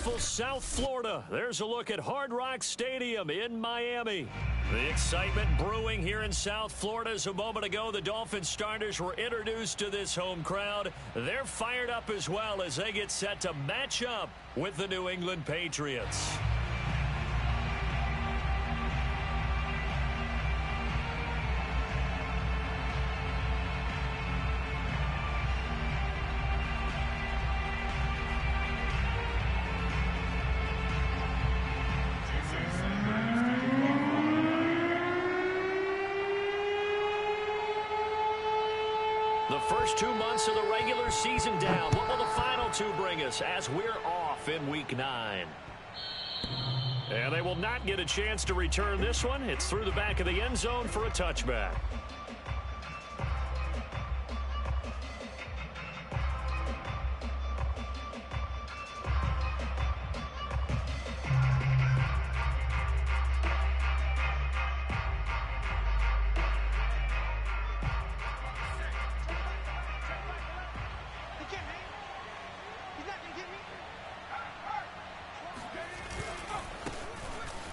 beautiful South Florida. There's a look at Hard Rock Stadium in Miami. The excitement brewing here in South Florida. As a moment ago, the Dolphins starters were introduced to this home crowd. They're fired up as well as they get set to match up with the New England Patriots. The first 2 months of the regular season down. What will the final two bring us as we're off in Week 9? And they will not get a chance to return this one. It's through the back of the end zone for a touchback.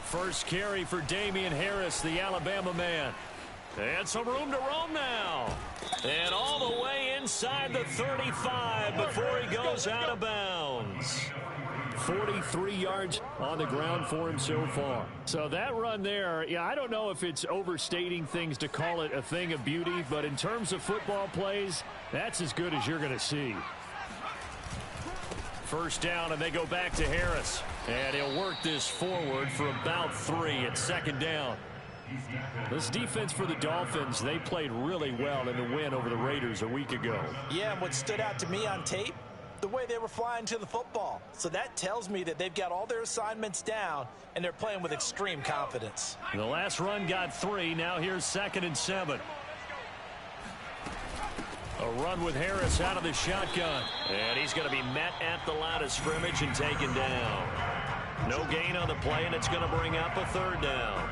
First carry for Damian Harris, the Alabama man. And some room to roam now. And all the way inside the 35 before he goes out of bounds. 43 yards on the ground for him so far. So that run there, yeah, I don't know if it's overstating things to call it a thing of beauty, but in terms of football plays, that's as good as you're going to see. First down, and they go back to Harris. And he'll work this forward for about 3 at second down. This defense for the Dolphins, they played really well in the win over the Raiders a week ago. Yeah, and what stood out to me on tape, the way they were flying to the football. So that tells me that they've got all their assignments down, and they're playing with extreme confidence. The last run got 3. Now here's 2nd and 7. A run with Harris out of the shotgun. And he's going to be met at the line of scrimmage and taken down. No gain on the play, and it's going to bring up a 3rd down.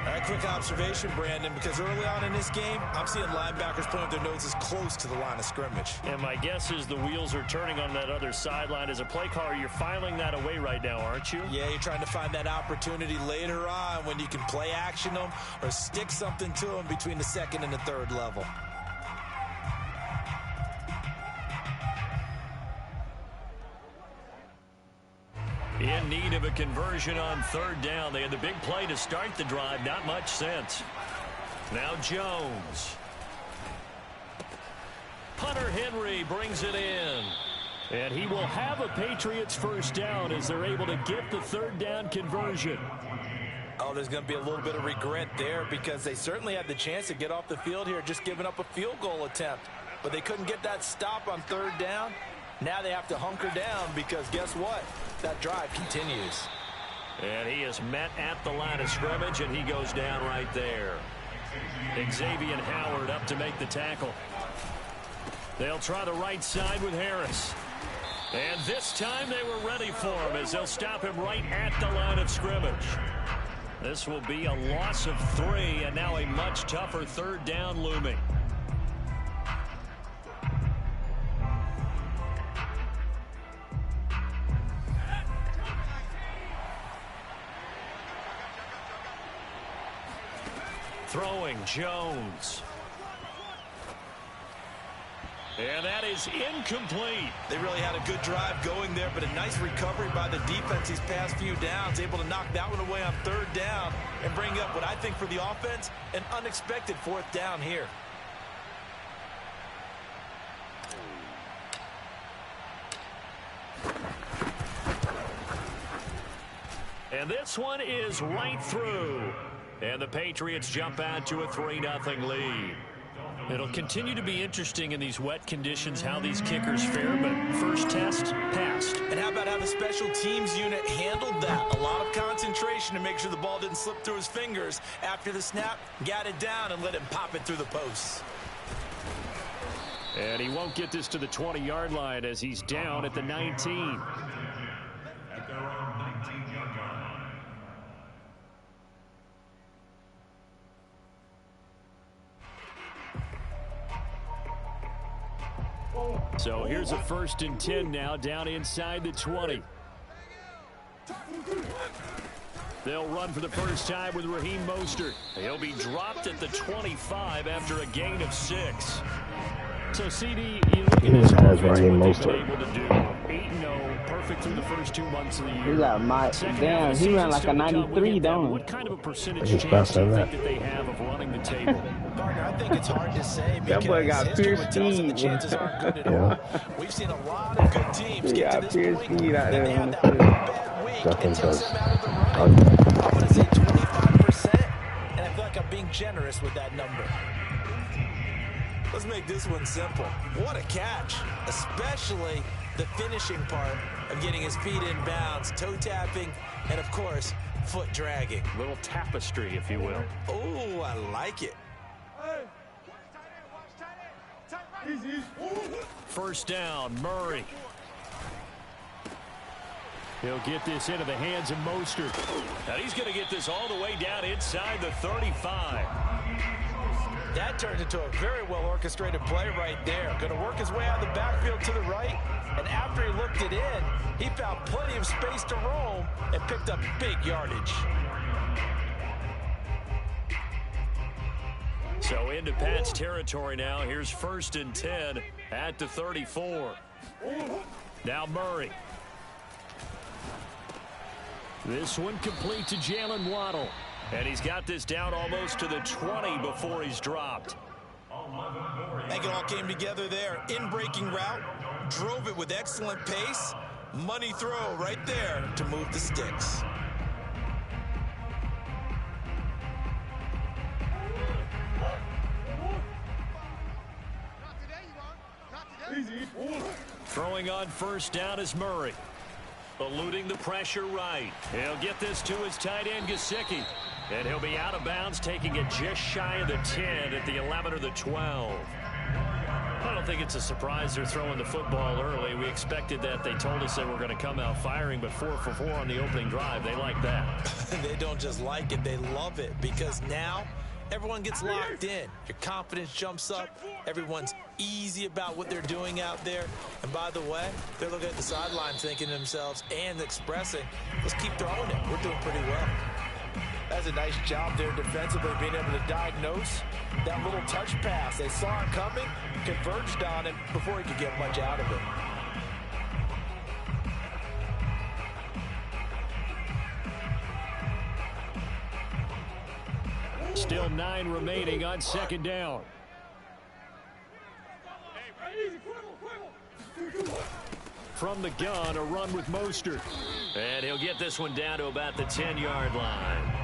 A quick observation, Brandon, because early on in this game, I'm seeing linebackers putting their noses close to the line of scrimmage. And my guess is the wheels are turning on that other sideline. As a play caller, you're filing that away right now, aren't you? Yeah, you're trying to find that opportunity later on when you can play action them or stick something to them between the 2nd and the 3rd level. In need of a conversion on 3rd down. They had the big play to start the drive. Not much sense. Now Jones. Hunter Henry brings it in. And he will have a Patriots first down as they're able to get the 3rd down conversion. Oh, there's going to be a little bit of regret there because they certainly had the chance to get off the field here, just giving up a field goal attempt. But they couldn't get that stop on 3rd down. Now they have to hunker down because guess what? That drive continues. And he is met at the line of scrimmage, and he goes down right there. Xavier Howard up to make the tackle. They'll try the right side with Harris. And this time they were ready for him as they'll stop him right at the line of scrimmage. This will be a loss of 3, and now a much tougher 3rd down looming. Throwing Jones. And that is incomplete. They really had a good drive going there, but a nice recovery by the defense these past few downs, able to knock that one away on 3rd down and bring up what I think for the offense, an unexpected 4th down here. And this one is right through. And the Patriots jump out to a 3-0 lead. It'll continue to be interesting in these wet conditions how these kickers fare, but first test, passed. And how about how the special teams unit handled that? A lot of concentration to make sure the ball didn't slip through his fingers. After the snap, got it down and let him pop it through the posts. And he won't get this to the 20-yard line as he's down at the 19. At their own 19-yard line. So here's a 1st and 10 now down inside the 20. They'll run for the first time with Raheem Mostert. He'll be dropped at the 25 after a gain of 6. So, CD, you look at his offense, what they've been able to do. 8-0, perfect through the first 2 months of the year. Damn, he ran like a 93, don't he? What kind of a percentage chance do you think that they have of running the table? Partner, I think it's hard to say because that boy got history pure would tell us that the speed. chances aren't good at all. We've seen a lot of good teams get to this pure point, speed out then they there have on that the one field. bad week and takes them out of the running. I'm going to say 25%, and I feel like I'm being generous with that number. Let's make this one simple. What a catch, especially the finishing part of getting his feet in bounds, toe tapping, and of course, foot dragging. Little tapestry, if you will. Oh, I like it. First down, Murray. He'll get this into the hands of Mostert. Now he's going to get this all the way down inside the 35. That turned into a very well-orchestrated play right there. Going to work his way out of the backfield to the right, and after he looked it in, he found plenty of space to roam and picked up big yardage. So into Pat's territory now. Here's 1st and 10 at the 34. Now Murray. This one complete to Jalen Waddle. And he's got this down almost to the 20 before he's dropped. I think it all came together there. In-breaking route, drove it with excellent pace. Money throw right there to move the sticks. Throwing on first down is Murray. Eluding the pressure right. He'll get this to his tight end, Gesicki. And he'll be out of bounds, taking it just shy of the 10 at the 11 or the 12. I don't think it's a surprise they're throwing the football early. We expected that. They told us they were going to come out firing, but 4 for 4 on the opening drive. They like that. They don't just like it, they love it, because now everyone gets locked in. Your confidence jumps up. Everyone's easy about what they're doing out there. And by the way, they're looking at the sideline thinking to themselves and expressing, let's keep throwing it. We're doing pretty well. That's a nice job there defensively, being able to diagnose that little touch pass. They saw it coming, converged on it before he could get much out of it. Still 9 remaining on 2nd down. From the gun, a run with Mostert. And he'll get this one down to about the 10-yard line.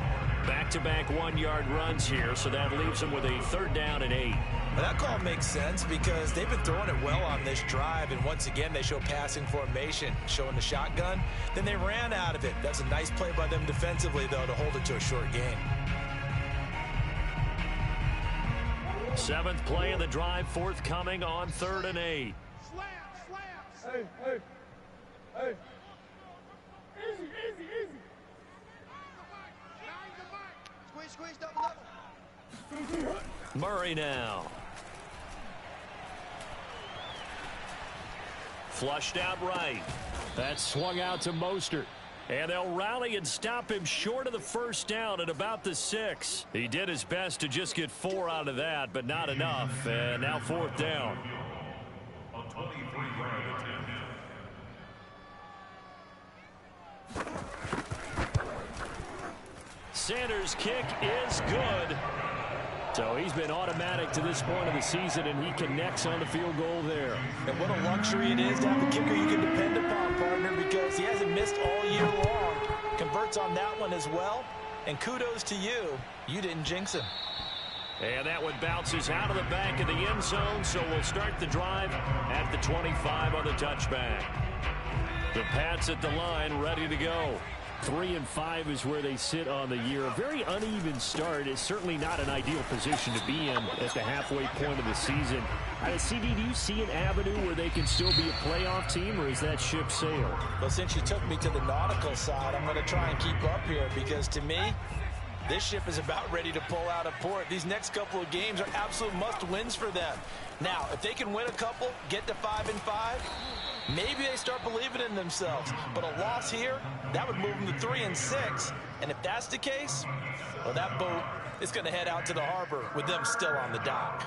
Back-to-back 1-yard runs here, so that leaves him with a 3rd down and 8. Well, that call makes sense because they've been throwing it well on this drive, and once again they show passing formation, showing the shotgun. Then they ran out of it. That's a nice play by them defensively, though, to hold it to a short gain. 7th play of the drive, forthcoming on 3rd and 8. Hey. Easy. Squeeze, double. Murray now. Flushed out right. That swung out to Mostert. And they'll rally and stop him short of the 1st down at about the 6. He did his best to just get 4 out of that, but not enough. And now 4th down. A 23-yard attempt. Sanders' kick is good. So he's been automatic to this point of the season, and he connects on the field goal there. And what a luxury it is to have a kicker you can depend upon, partner, because he hasn't missed all year long. Converts on that one as well. And kudos to you. You didn't jinx him. And that one bounces out of the back of the end zone, so we'll start the drive at the 25 on the touchback. The Pats at the line, ready to go. 3-5 is where they sit on the year. A very uneven start. Is certainly not an ideal position to be in at the halfway point of the season. CD, do you see an avenue where they can still be a playoff team, or is that ship sailed? Well, since you took me to the nautical side, I'm going to try and keep up here, because to me, this ship is about ready to pull out of port. These next couple of games are absolute must-wins for them. Now, if they can win a couple, get to 5-5, maybe they start believing in themselves. But a loss here, that would move them to 3-6. And if that's the case, well, that boat is going to head out to the harbor with them still on the dock.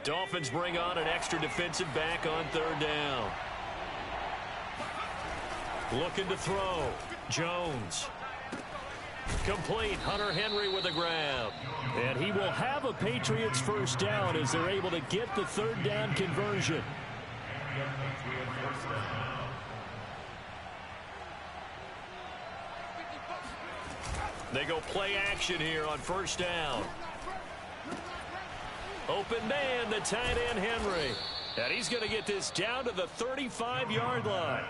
Dolphins bring on an extra defensive back on third down. Looking to throw. Jones. Complete. Hunter Henry with a grab. And he will have a Patriots first down as they're able to get the third down conversion. They go play action here on first down. Open man, the tight end Henry. And he's going to get this down to the 35-yard line.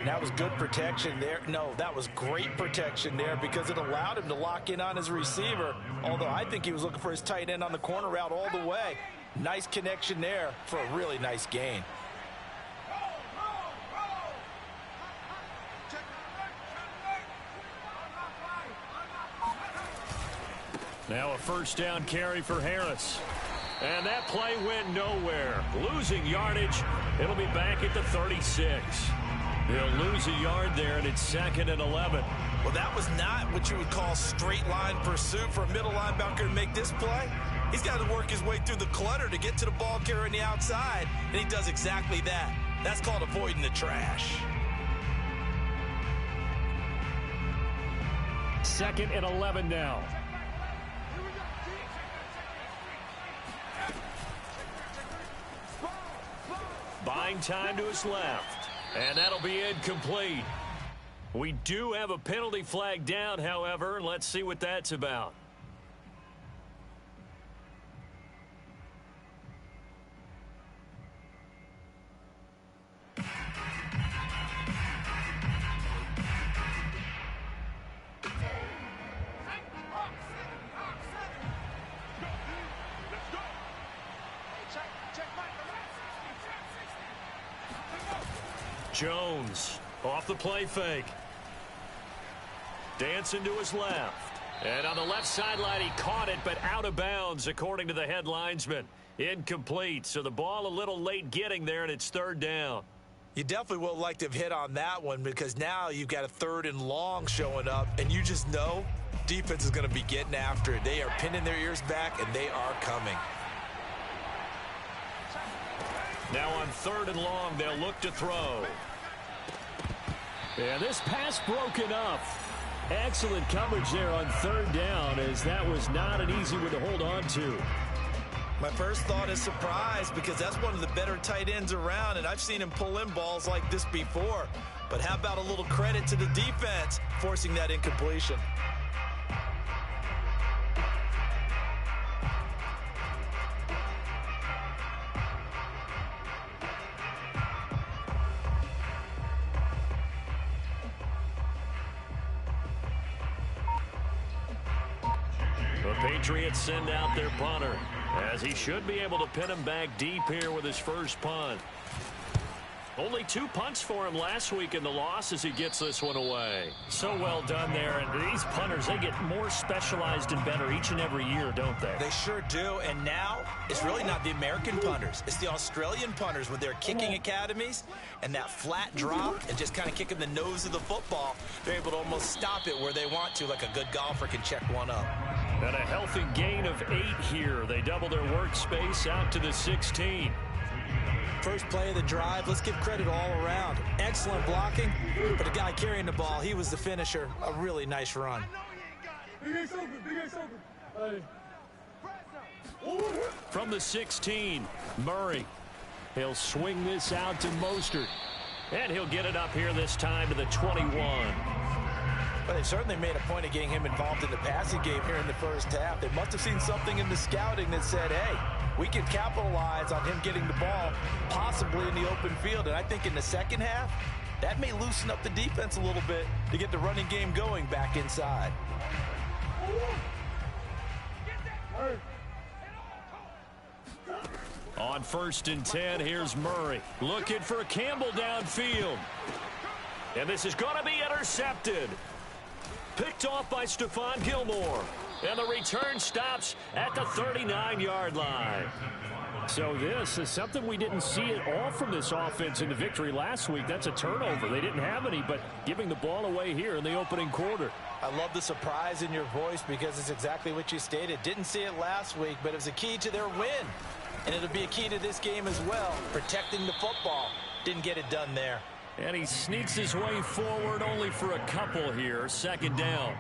That was good protection there. No, that was great protection there because it allowed him to lock in on his receiver. Although I think he was looking for his tight end on the corner route all the way. Nice connection there for a really nice gain. Now a first down carry for Harris. And that play went nowhere. Losing yardage. It'll be back at the 36. He'll lose a yard there, and it's 2nd and 11. Well, that was not what you would call straight line pursuit for a middle linebacker to make this play. He's got to work his way through the clutter to get to the ball carrier on the outside, and he does exactly that. That's called avoiding the trash. 2nd and 11 now. Buying time to his left. And that'll be incomplete. We do have a penalty flag down, however. Let's see what that's about. Jones off the play fake. Dancing to his left. And on the left sideline, he caught it, but out of bounds, according to the head linesman. Incomplete. So the ball a little late getting there, and it's third down. You definitely would like to have hit on that one because now you've got a 3rd and long showing up, and you just know defense is going to be getting after it. They are pinning their ears back, and they are coming. Now on 3rd and long, they'll look to throw. And this pass broken up. Excellent coverage there on 3rd down, as that was not an easy one to hold on to. My first thought is surprise because that's one of the better tight ends around, and I've seen him pull in balls like this before. But how about a little credit to the defense forcing that incompletion? Patriots send out their punter, as he should be able to pin him back deep here with his first punt. Only 2 punts for him last week in the loss as he gets this one away. So well done there. And these punters, they get more specialized and better each and every year, don't they? They sure do. And now it's really not the American punters. It's the Australian punters with their kicking academies and that flat drop and just kind of kicking the nose of the football. They're able to almost stop it where they want to, like a good golfer can check one up. And a healthy gain of 8 here. They double their workspace out to the 16. First play of the drive, let's give credit all around. Excellent blocking, but the guy carrying the ball, he was the finisher. A really nice run. From the 16, Murray. He'll swing this out to Mostert. And he'll get it up here this time to the 21. But they certainly made a point of getting him involved in the passing game here in the first half. They must have seen something in the scouting that said, hey, we can capitalize on him getting the ball possibly in the open field. And I think in the second half, that may loosen up the defense a little bit to get the running game going back inside. On 1st and 10, here's Murray. Looking for Campbell downfield. And this is going to be intercepted. Picked off by Stephon Gilmore. And the return stops at the 39-yard line. So this is something we didn't see at all from this offense in the victory last week. That's a turnover. They didn't have any, but giving the ball away here in the opening quarter. I love the surprise in your voice because it's exactly what you stated. Didn't see it last week, but it was a key to their win. And it'll be a key to this game as well, protecting the football. Didn't get it done there. And he sneaks his way forward only for a couple here. Second down.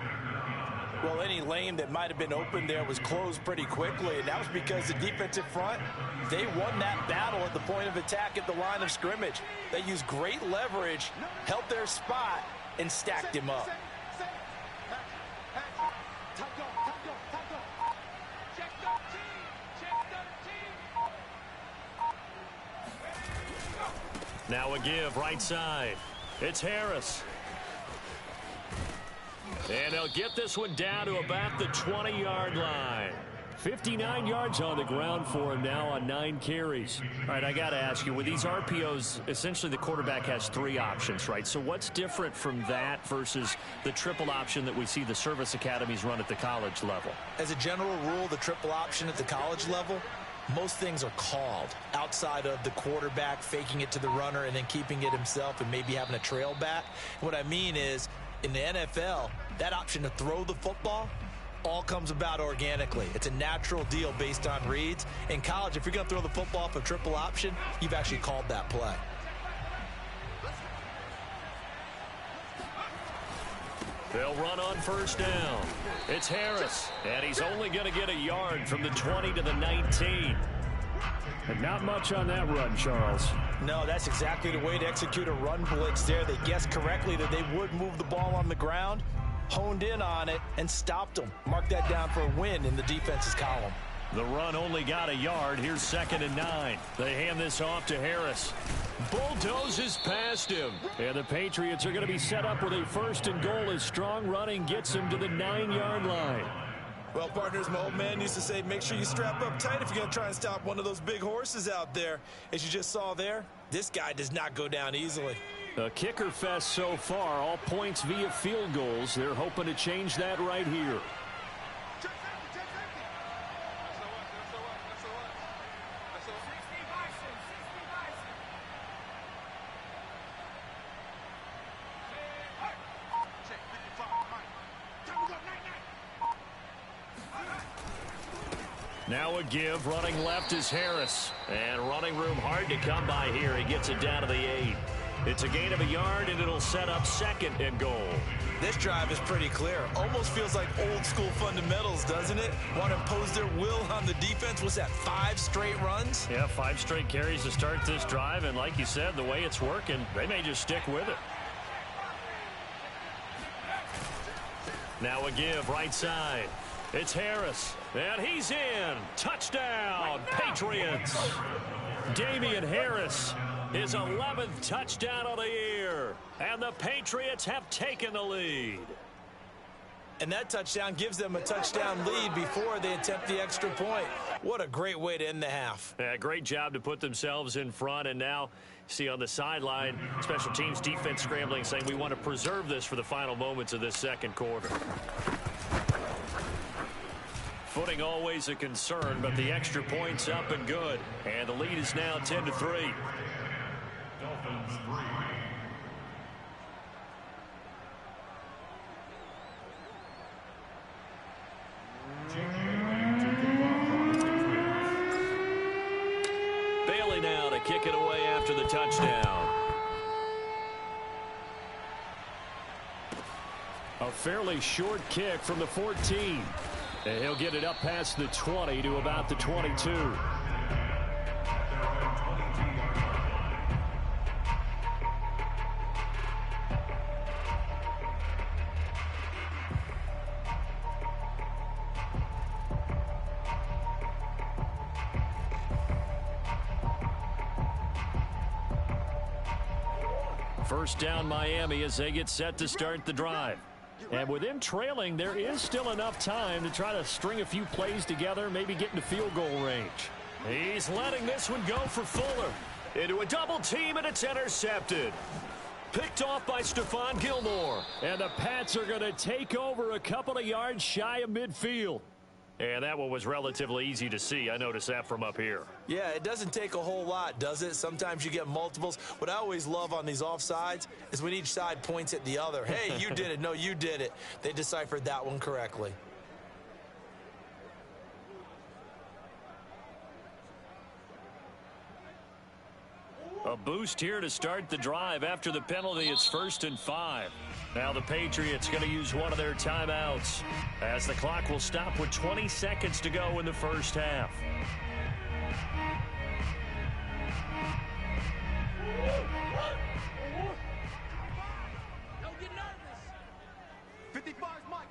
Well, any lane that might have been open there was closed pretty quickly, and that was because the defensive front, they won that battle at the point of attack at the line of scrimmage. They used great leverage, held their spot, and stacked him up. Now a give right side. It's Harris. And they'll get this one down to about the 20-yard line. 59 yards on the ground for him now on 9 carries. All right, I got to ask you, with these RPOs, essentially the quarterback has 3 options, right? So what's different from that versus the triple option that we see the service academies run at the college level? As a general rule, the triple option at the college level, most things are called outside of the quarterback faking it to the runner and then keeping it himself and maybe having a trail back. What I mean is, in the NFL, that option to throw the football all comes about organically. It's a natural deal based on reads. In college, if you're going to throw the football off a triple option, you've actually called that play. They'll run on first down. It's Harris, and he's only going to get a yard from the 20 to the 19. And not much on that run, Charles. No, that's exactly the way to execute a run blitz there. They guessed correctly that they would move the ball on the ground, honed in on it, and stopped them. Mark that down for a win in the defense's column. The run only got a yard. Here's 2nd and 9. They hand this off to Harris. Bulldozes past him. And the Patriots are going to be set up with a 1st and goal as strong running gets them to the 9-yard line. Well, partners, my old man used to say, make sure you strap up tight if you're going to try and stop one of those big horses out there. As you just saw there, this guy does not go down easily. A kicker fest so far, all points via field goals. They're hoping to change that right here. Now a give, running left is Harris. And running room hard to come by here. He gets it down to the 8. It's a gain of a yard, and it'll set up 2nd and goal. This drive is pretty clear. Almost feels like old school fundamentals, doesn't it? Want to impose their will on the defense. What's that, 5 straight runs? Yeah, 5 straight carries to start this drive. And like you said, the way it's working, they may just stick with it. Now a give, right side. It's Harris, and he's in. Touchdown, Patriots. Damian Harris, his 11th touchdown of the year. And the Patriots have taken the lead. And that touchdown gives them a touchdown lead before they attempt the extra point. What a great way to end the half. Yeah, great job to put themselves in front. And now, see on the sideline, special teams defense scrambling, saying we want to preserve this for the final moments of this second quarter. Footing always a concern, but the extra point's up and good. And the lead is now 10-3. Dolphins 3. Bailey now to kick it away after the touchdown. A fairly short kick from the 14. And he'll get it up past the 20 to about the 22. First down Miami as they get set to start the drive. And with them trailing, there is still enough time to try to string a few plays together, maybe get into field goal range. He's letting this one go for Fuller. Into a double team, and it's intercepted. Picked off by Stephon Gilmore. And the Pats are going to take over a couple of yards shy of midfield. And that one was relatively easy to see. I noticed that from up here. Yeah, it doesn't take a whole lot, does it? Sometimes you get multiples. What I always love on these offsides is when each side points at the other. Hey, you did it. No, you did it. They deciphered that one correctly. A boost here to start the drive. After the penalty, it's 1st and 5. Now the Patriots going to use one of their timeouts as the clock will stop with 20 seconds to go in the first half. Don't get nervous. 55's Mike.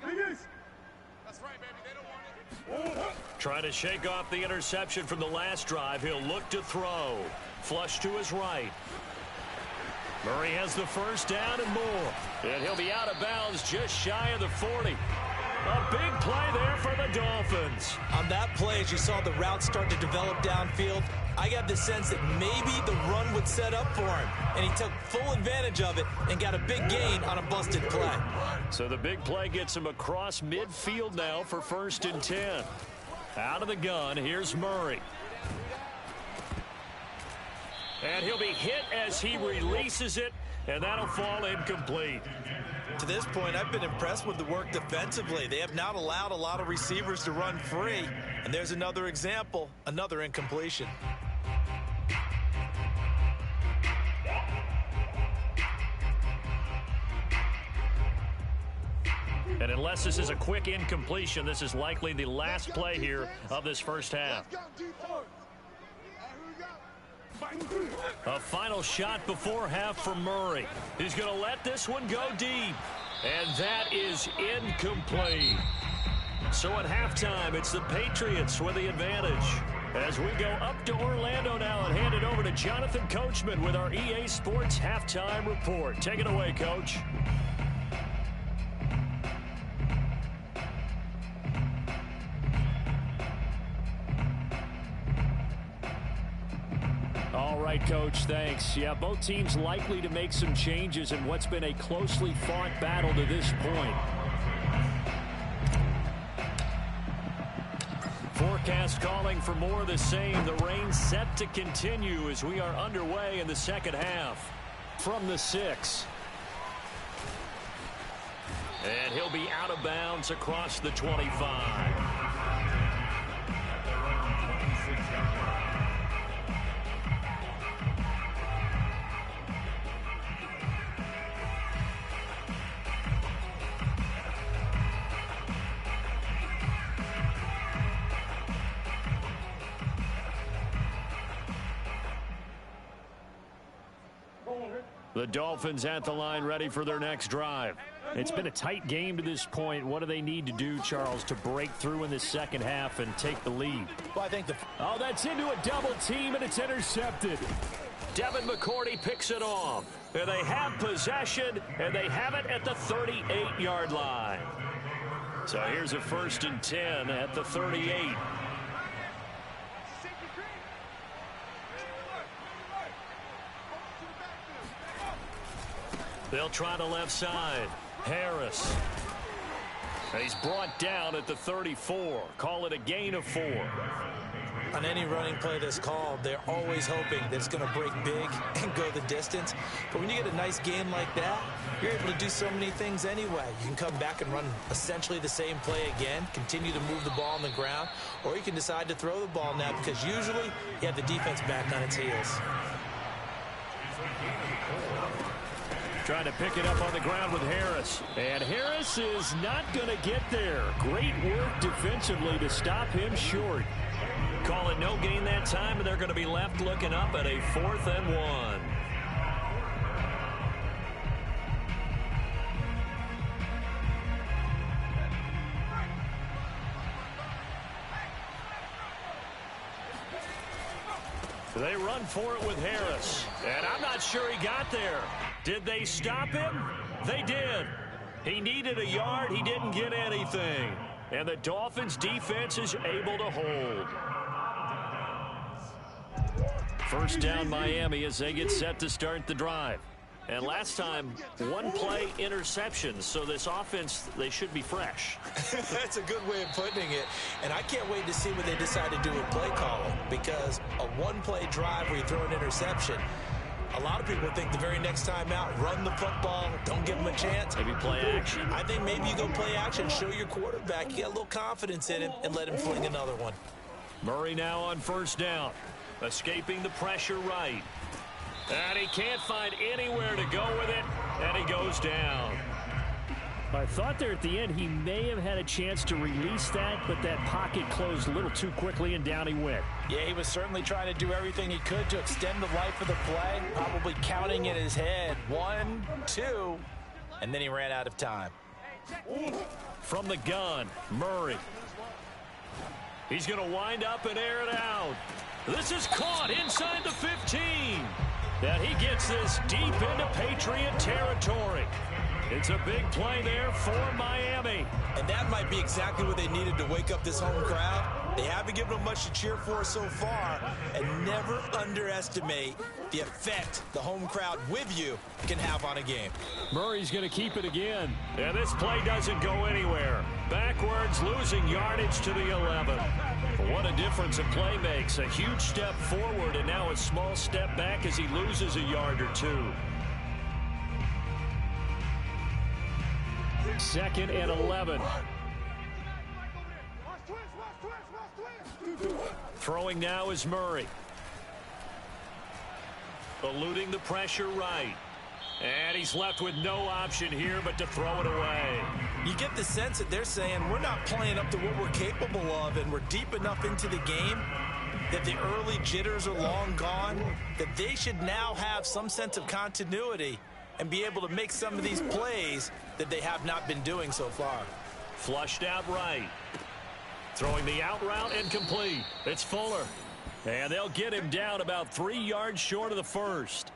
That's right, baby. They don't want it. Trying to shake off the interception from the last drive. He'll look to throw. Flush to his right. Murray has the first down and more. And he'll be out of bounds just shy of the 40. A big play there for the Dolphins. On that play, as you saw the route start to develop downfield, I got the sense that maybe the run would set up for him. And he took full advantage of it and got a big gain on a busted play. So the big play gets him across midfield now for 1st and 10. Out of the gun, here's Murray. And he'll be hit as he releases it, and that'll fall incomplete. To this point, I've been impressed with the work defensively. They have not allowed a lot of receivers to run free. And there's another example, another incompletion. And unless this is a quick incompletion, this is likely the last play here of this first half. A final shot before half from Murray. He's going to let this one go deep. And that is incomplete. So at halftime, it's the Patriots with the advantage. As we go up to Orlando now and hand it over to Jonathan Coachman with our EA Sports Halftime Report. Take it away, Coach. All right, Coach, thanks. Yeah, both teams likely to make some changes in what's been a closely fought battle to this point. Forecast calling for more of the same. The rain set to continue as we are underway in the second half. From the 6. And he'll be out of bounds across the 25. The Dolphins at the line ready for their next drive. It's been a tight game to this point. What do they need to do, Charles, to break through in the second half and take the lead? Well, I think Oh, that's into a double team, and it's intercepted. Devin McCourty picks it off. And they have possession, and they have it at the 38-yard line. So here's a 1st and 10 at the 38. They'll try the left side. Harris. He's brought down at the 34. Call it a gain of 4. on any running play that's called, they're always hoping that it's going to break big and go the distance. But when you get a nice game like that, you're able to do so many things anyway. You can come back and run essentially the same play again, continue to move the ball on the ground, or you can decide to throw the ball now because usually you have the defense back on its heels. Trying to pick it up on the ground with Harris. And Harris is not going to get there. Great work defensively to stop him short. Call it no gain that time, and they're going to be left looking up at a 4th and 1. They run for it with Harris, and I'm not sure he got there. Did they stop him? They did. He needed a yard. He didn't get anything. And the Dolphins defense is able to hold. First down Miami as they get set to start the drive. And last time, one-play interceptions. So this offense, they should be fresh. That's a good way of putting it. And I can't wait to see what they decide to do with play calling, because a one-play drive where you throw an interception, a lot of people think the very next time out, run the football, don't give them a chance. Maybe play action. I think maybe you go play action, show your quarterback you got a little confidence in him, and let him fling another one. Murray now on first down, escaping the pressure right. And he can't find anywhere to go with it, and he goes down. I thought there at the end he may have had a chance to release that, but that pocket closed a little too quickly, and down he went. Yeah, he was certainly trying to do everything he could to extend the life of the play, probably counting in his head 1, 2, and then he ran out of time. From the gun, Murray. He's going to wind up and air it out. This is caught inside the 15. And he gets this deep into Patriot territory. It's a big play there for Miami. And that might be exactly what they needed to wake up this home crowd. They haven't given them much to cheer for so far. And never underestimate the effect the home crowd with you can have on a game. Murray's going to keep it again. And this play doesn't go anywhere. Backwards, losing yardage to the 11. What a difference a play makes. A huge step forward and now a small step back as he loses a yard or two. 2nd and 11. Throwing now is Murray. Eluding the pressure right. And he's left with no option here but to throw it away. You get the sense that they're saying we're not playing up to what we're capable of, and we're deep enough into the game that the early jitters are long gone, that they should now have some sense of continuity and be able to make some of these plays that they have not been doing so far. Flushed out right. Throwing the out route and complete. It's Fuller. And they'll get him down about 3 yards short of the first.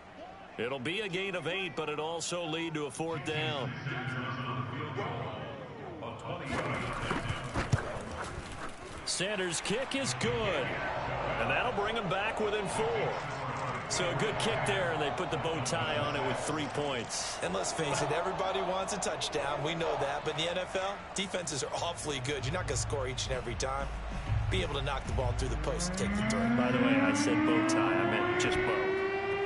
It'll be a gain of 8, but it'll also lead to a 4th down. Sanders' kick is good. And that'll bring him back within 4. So a good kick there, and they put the bow tie on it with 3 points. And let's face it, everybody wants a touchdown. We know that. But in the NFL, defenses are awfully good. You're not going to score each and every time. Be able to knock the ball through the post and take the throw. By the way, I said bow tie. I meant just bow.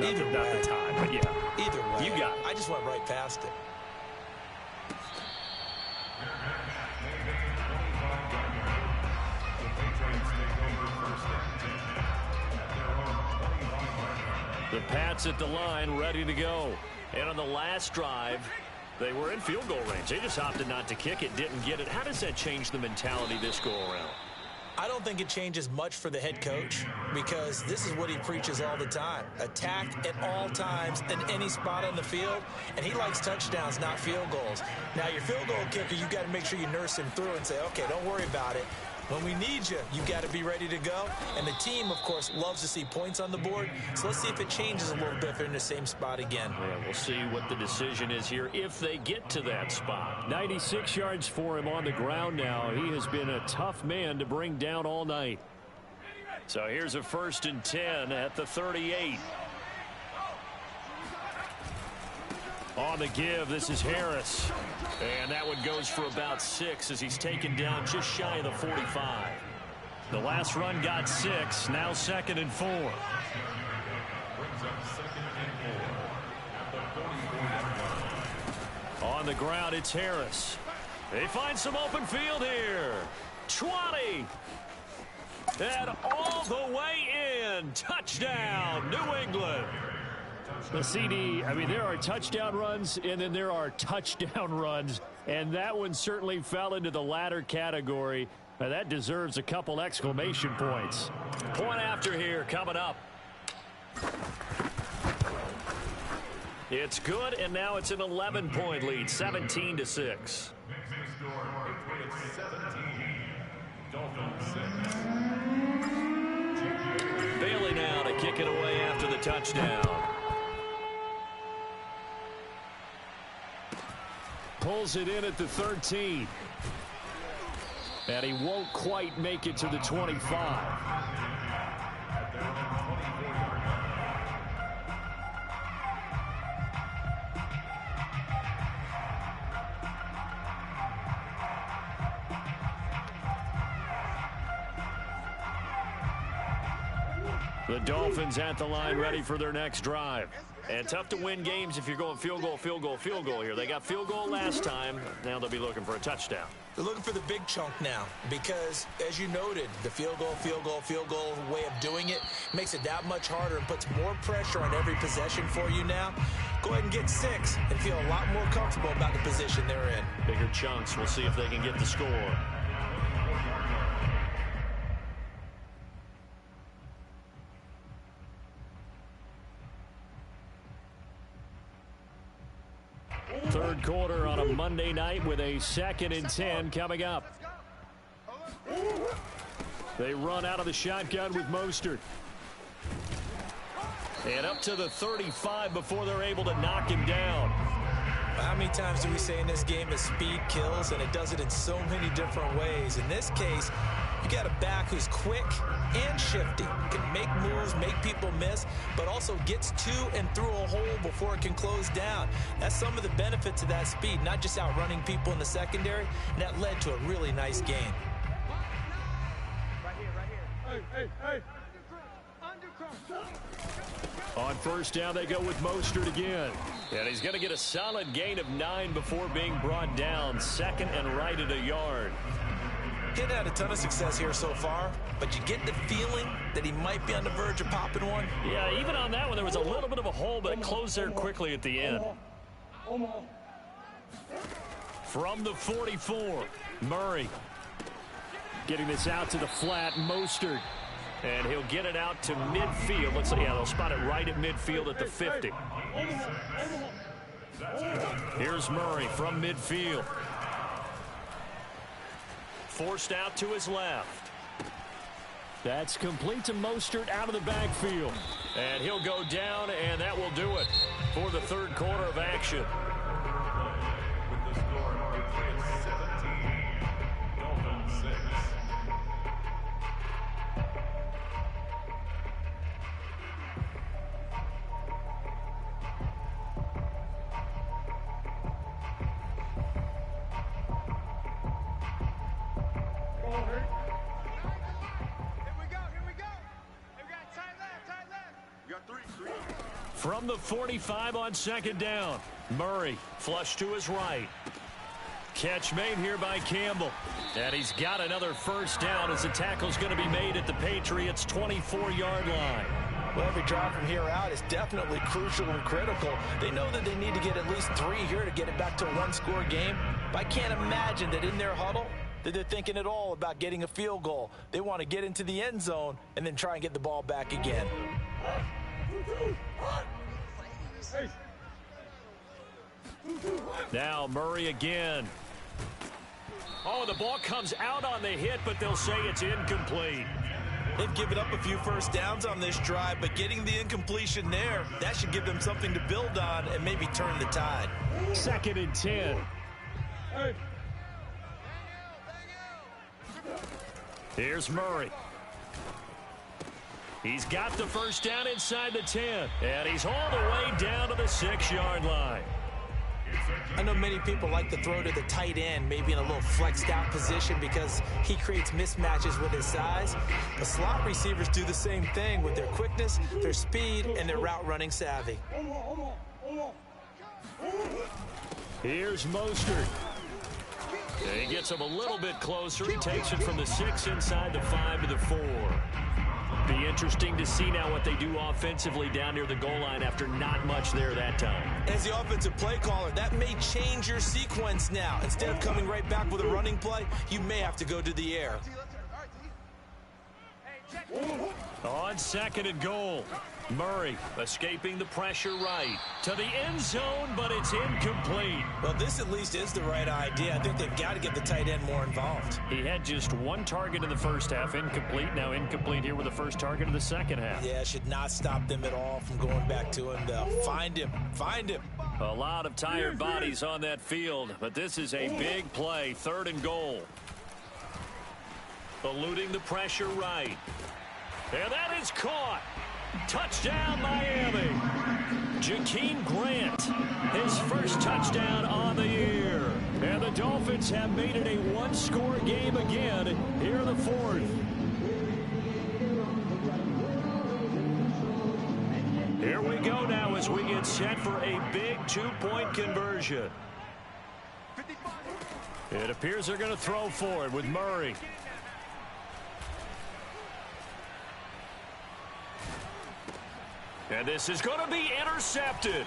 Not the tie, but yeah. Either way. You got it. I just went right past it. The Pats at the line, ready to go. And on the last drive, they were in field goal range. They just opted not to kick it, didn't get it. How does that change the mentality this go-around? I don't think it changes much for the head coach, because this is what he preaches all the time. Attack at all times in any spot on the field, and he likes touchdowns, not field goals. Now, your field goal kicker, you've got to make sure you nurse him through and say, okay, don't worry about it. When we need you, you've got to be ready to go. And the team, of course, loves to see points on the board. So let's see if it changes a little bit if they're in the same spot again. Yeah, we'll see what the decision is here if they get to that spot. 96 yards for him on the ground now. He has been a tough man to bring down all night. So here's a 1st and 10 at the 38. On the give, this is Harris. And that one goes for about 6 as he's taken down just shy of the 45. The last run got 6, now 2nd and 4. On the ground, it's Harris. They find some open field here. 20. And all the way in. Touchdown, New England. The CD, I mean, there are touchdown runs, and then there are touchdown runs, and that one certainly fell into the latter category. That deserves a couple exclamation points. Point after here coming up. It's good, and now it's an 11-point lead, 17-6. Next score, Patriots 17, Dolphins 6. Bailey now to kick it away after the touchdown. Pulls it in at the 13. And he won't quite make it to the 25. The Dolphins at the line ready for their next drive. And tough to win games if you're going field goal, field goal, field goal here. They got field goal last time. Now they'll be looking for a touchdown. They're looking for the big chunk now because, as you noted, the field goal way of doing it makes it that much harder and puts more pressure on every possession for you now. Go ahead and get 6 and feel a lot more comfortable about the position they're in. Bigger chunks. We'll see if they can get the score. Third quarter on a Monday night with a 2nd and 10 coming up. They run out of the shotgun with Mostert. And up to the 35 before they're able to knock him down. How many times do we say in this game that speed kills, and it does it in so many different ways? In this case, you got a back who's quick and shifty, can make moves, make people miss, but also gets to and through a hole before it can close down. That's some of the benefits of that speed, not just outrunning people in the secondary, and that led to a really nice gain. Hey. On first down, they go with Mostert again. And he's going to get a solid gain of 9 before being brought down. 2nd and right at a yard. He hadn't had a ton of success here so far, but you get the feeling that he might be on the verge of popping one. Yeah, even on that one, there was a little bit of a hole, but it closed there quickly at the end. From the 44, Murray. Getting this out to the flat, Mostert. And he'll get it out to midfield. Let's see, yeah, they'll spot it right at midfield at the 50. Here's Murray from midfield. Forced out to his left. That's complete to Mostert out of the backfield. And he'll go down, and that will do it for the third quarter of action. With the score, Patriots 17, Dolphins 6. From the 45 on 2nd down, Murray flush to his right. Catch made here by Campbell. And he's got another first down as the tackle's going to be made at the Patriots' 24-yard line. Well, every drive from here out is definitely crucial and critical. They know that they need to get at least 3 here to get it back to a one-score game. But I can't imagine that in their huddle that they're thinking at all about getting a field goal. They want to get into the end zone and then try and get the ball back again. Now Murray again. Oh, the ball comes out on the hit, but they'll say it's incomplete. They've given up a few first downs on this drive, but getting the incompletion there, that should give them something to build on and maybe turn the tide. 2nd and 10. Here's Murray. He's got the first down inside the 10, and he's all the way down to the 6-yard line. I know many people like to throw to the tight end, maybe in a little flexed out position because he creates mismatches with his size. The slot receivers do the same thing with their quickness, their speed, and their route running savvy. Here's Mostert. And he gets him a little bit closer. He takes it from the 6 inside the 5 to the 4. Be interesting to see now what they do offensively down near the goal line after not much there that time. As the offensive play caller, that may change your sequence now. Instead of coming right back with a running play, you may have to go to the air. On 2nd and goal, Murray escaping the pressure right to the end zone, but it's incomplete. Well, this at least is the right idea. I think they've got to get the tight end more involved. He had just 1 target in the first half, incomplete. Now incomplete here with the first target of the second half. Yeah, should not stop them at all from going back to him. They'll find him. A lot of tired bodies on that field, but this is a big play. 3rd and goal. Eluding the pressure right. And that is caught. Touchdown, Miami. Jakeem Grant, his first touchdown on the year. And the Dolphins have made it a one-score game again here in the 4th. as we get set for a big two-point conversion. It appears they're going to throw for it with Murray. And this is going to be intercepted.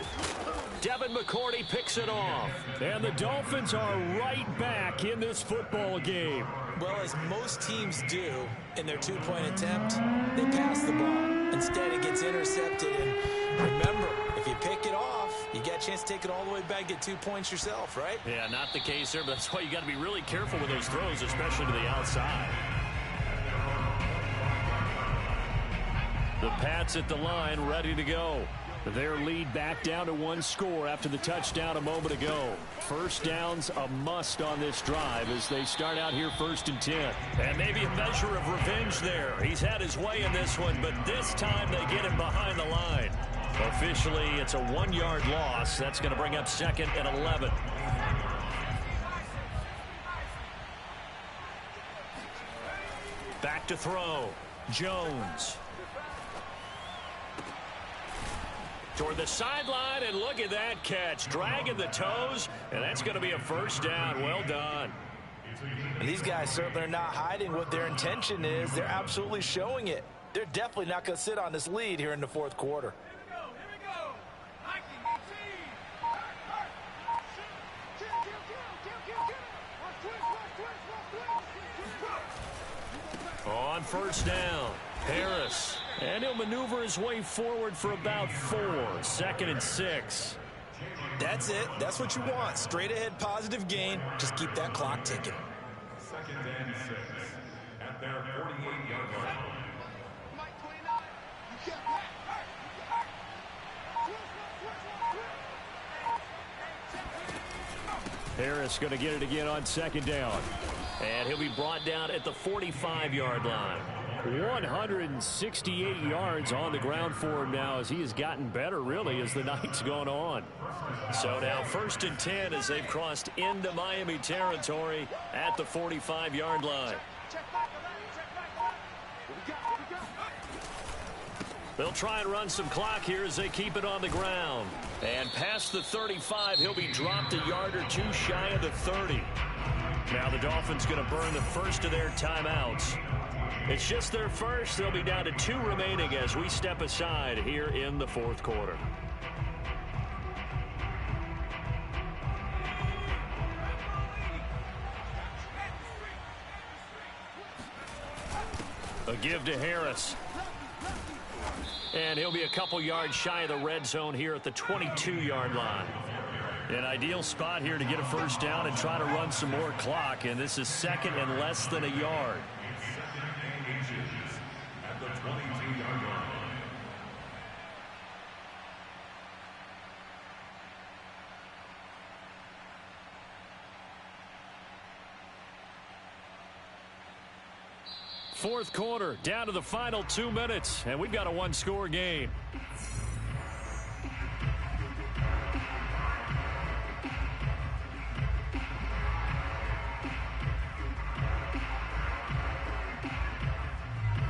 Devin McCourty picks it off. And the Dolphins are right back in this football game. Well, as most teams do in their two-point attempt, they pass the ball. Instead, it gets intercepted. And remember, if you pick it off, you get a chance to take it all the way back, get 2 points yourself, right? Yeah, not the case there, but that's why you got to be really careful with those throws, especially to the outside. The Pats at the line, ready to go. Their lead back down to 1 score after the touchdown a moment ago. First down's a must on this drive as they start out here 1st and 10. And maybe a measure of revenge there. He's had his way in this one, but this time they get him behind the line. Officially, it's a 1-yard loss. That's going to bring up 2nd and 11. Back to throw. Jones. Toward the sideline, and look at that catch. Dragging the toes, and that's going to be a first down. Well done. And these guys certainly are not hiding what their intention is. They're absolutely showing it. They're definitely not going to sit on this lead here in the 4th quarter. On first down, Harris. And he'll maneuver his way forward for about 4. 2nd and 6. That's it. That's what you want. Straight ahead, positive gain. Just keep that clock ticking. 2nd and 6 at their 48-yard line. Harris going to get it again on 2nd down. And he'll be brought down at the 45-yard line. 168 yards on the ground for him now as he has gotten better, really, as the night's gone on. So now 1st and 10 as they've crossed into Miami territory at the 45-yard line. They'll try and run some clock here as they keep it on the ground. And past the 35, he'll be dropped a yard or 2 shy of the 30. Now the Dolphins going to burn the first of their timeouts. It's just their first. They'll be down to 2 remaining as we step aside here in the 4th quarter. A give to Harris. And he'll be a couple yards shy of the red zone here at the 22-yard line. An ideal spot here to get a first down and try to run some more clock. And this is 2nd and less than a yard. At the 22-yard line. Fourth quarter, down to the final 2 minutes, and we've got a 1-score game.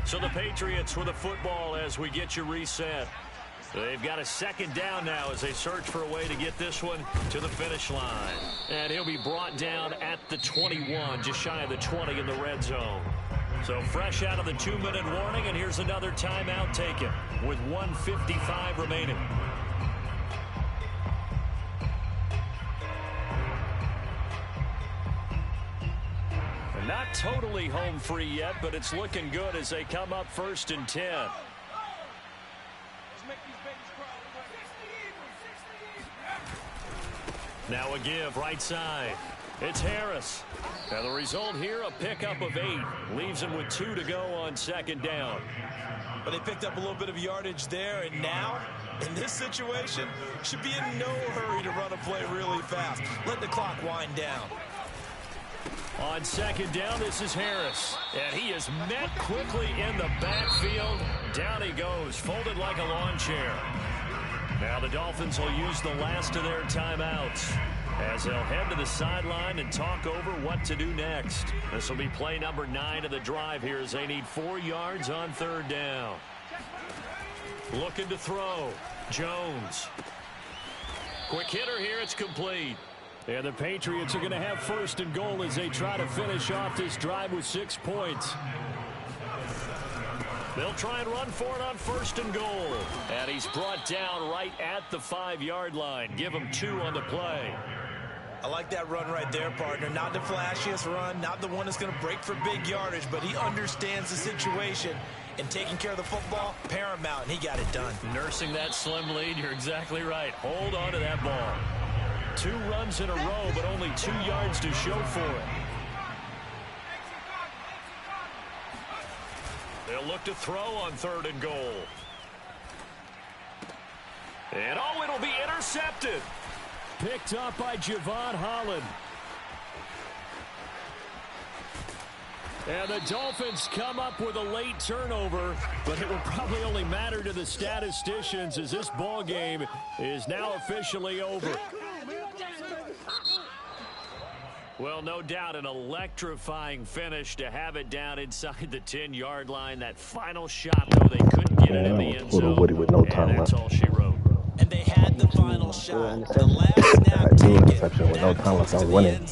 So the Patriots with the football as we get you reset. They've got a 2nd down now as they search for a way to get this one to the finish line. And he'll be brought down at the 21, just shy of the 20 in the red zone. So fresh out of the 2-minute warning, and here's another timeout taken with 1:55 remaining. Not totally home free yet, but it's looking good as they come up 1st and 10. Now a give right side. It's Harris. Now the result here, a pickup of 8. Leaves him with 2 to go on 2nd down. But they picked up a little bit of yardage there, and now, in this situation, should be in no hurry to run a play really fast. Let the clock wind down. On 2nd down, this is Harris. And he is met quickly in the backfield. Down he goes, folded like a lawn chair. Now the Dolphins will use the last of their timeouts as they'll head to the sideline and talk over what to do next. This will be play number 9 of the drive here as they need 4 yards on 3rd down. Looking to throw. Jones. Quick hitter here. It's complete. And the Patriots are going to have 1st and goal as they try to finish off this drive with 6 points. They'll try and run for it on 1st and goal. And he's brought down right at the 5-yard line. Give him 2 on the play. I like that run right there, partner. Not the flashiest run, not the one that's going to break for big yardage, but he understands the situation. And taking care of the football, paramount, and he got it done. Nursing that slim lead, you're exactly right. Hold on to that ball. 2 runs in a row, but only 2 yards to show for it. They'll look to throw on 3rd and goal. And oh, it'll be intercepted. Picked up by Javon Holland. And the Dolphins come up with a late turnover, but it will probably only matter to the statisticians as this ball game is now officially over. Well, no doubt an electrifying finish to have it down inside the 10-yard line. That final shot, though, they couldn't get it in the end zone. Woody with no time and that's all she wrote. And they had the final shot. The last snap taken. Interception with no time left. I was winning.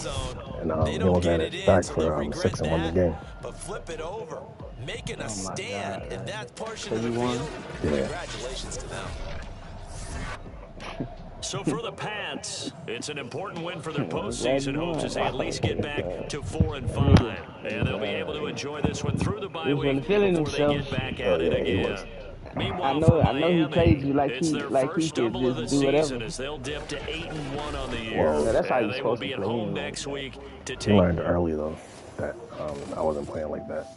And They he don't was get at it it in, back so for they'll regret 6 and 1 the that, game. but flip it over. Making a stand in that portion of So the you won? field. Yeah. Congratulations to them. So for the Pats, it's an important win for their postseason hopes as they at least get back to 4-5. And they'll be able to enjoy this one through the bye week before they get back at it again. Meanwhile, for Miami, he plays you like it's he their like first he could stumble of the just do whatever. season as they'll dip to 8-1 on the year. Well, that's how and you're they will supposed be to at play home anyway. next week to He take. learned early, though, that I wasn't playing like that.